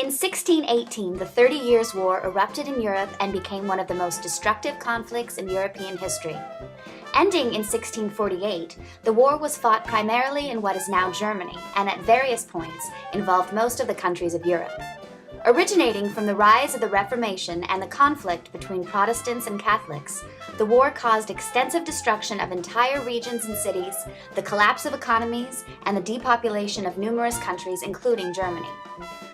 In 1618, the 30 Years' War erupted in Europe and became one of the most destructive conflicts in European history. Ending in 1648, the war was fought primarily in what is now Germany, and at various points involved most of the countries of Europe. Originating from the rise of the Reformation and the conflict between Protestants and Catholics, the war caused extensive destruction of entire regions and cities, the collapse of economies, and the depopulation of numerous countries, including Germany.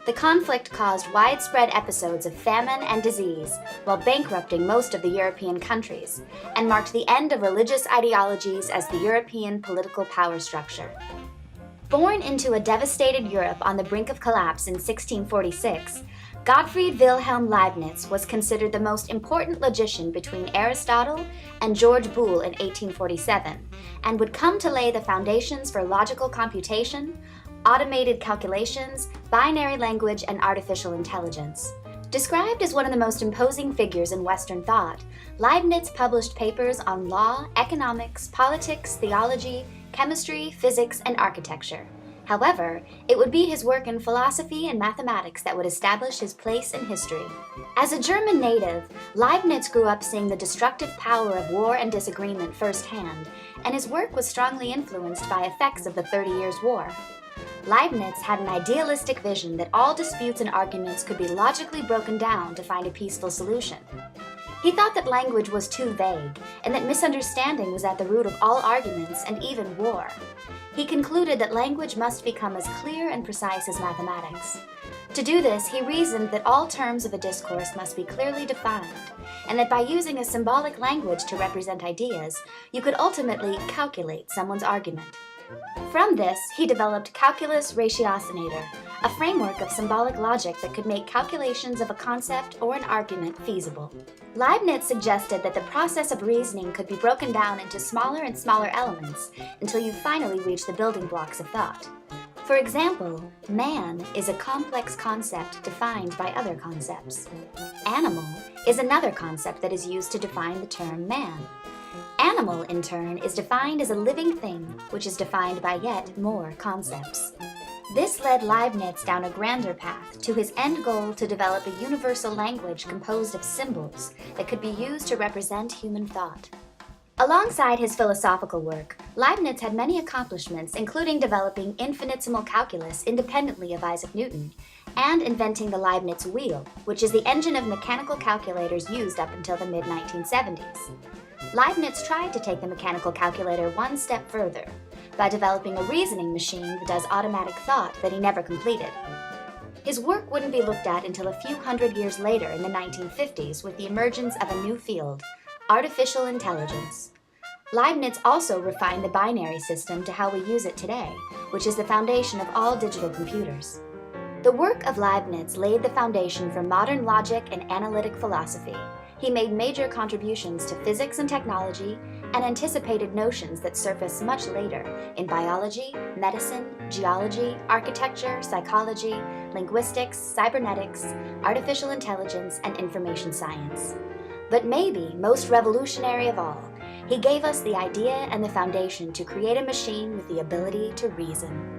The conflict caused widespread episodes of famine and disease while bankrupting most of the European countries, and marked the end of religious ideologies as the European political power structure. Born into a devastated Europe on the brink of collapse in 1646, Gottfried Wilhelm Leibniz was considered the most important logician between Aristotle and George Boole in 1847, and would come to lay the foundations for logical computation, automated calculations, binary language, and artificial intelligence. Described as one of the most imposing figures in Western thought, Leibniz published papers on law, economics, politics, theology, chemistry, physics, and architecture. However, it would be his work in philosophy and mathematics that would establish his place in history. As a German native, Leibniz grew up seeing the destructive power of war and disagreement firsthand, and his work was strongly influenced by effects of the 30 Years' War. Leibniz had an idealistic vision that all disputes and arguments could be logically broken down to find a peaceful solution. He thought that language was too vague, and that misunderstanding was at the root of all arguments and even war. He concluded that language must become as clear and precise as mathematics. To do this, he reasoned that all terms of a discourse must be clearly defined, and that by using a symbolic language to represent ideas, you could ultimately calculate someone's argument. From this, he developed calculus ratiocinator, a framework of symbolic logic that could make calculations of a concept or an argument feasible. Leibniz suggested that the process of reasoning could be broken down into smaller and smaller elements until you finally reach the building blocks of thought. For example, man is a complex concept defined by other concepts. Animal is another concept that is used to define the term man. Animal, in turn, is defined as a living thing, which is defined by yet more concepts. This led Leibniz down a grander path to his end goal to develop a universal language composed of symbols that could be used to represent human thought. Alongside his philosophical work, Leibniz had many accomplishments, including developing infinitesimal calculus independently of Isaac Newton, and inventing the Leibniz wheel, which is the engine of mechanical calculators used up until the mid-1970s. Leibniz tried to take the mechanical calculator one step further by developing a reasoning machine that does automatic thought that he never completed. His work wouldn't be looked at until a few hundred years later in the 1950s with the emergence of a new field, artificial intelligence. Leibniz also refined the binary system to how we use it today, which is the foundation of all digital computers. The work of Leibniz laid the foundation for modern logic and analytic philosophy. He made major contributions to physics and technology, and anticipated notions that surface much later in biology, medicine, geology, architecture, psychology, linguistics, cybernetics, artificial intelligence, and information science. But maybe most revolutionary of all, he gave us the idea and the foundation to create a machine with the ability to reason.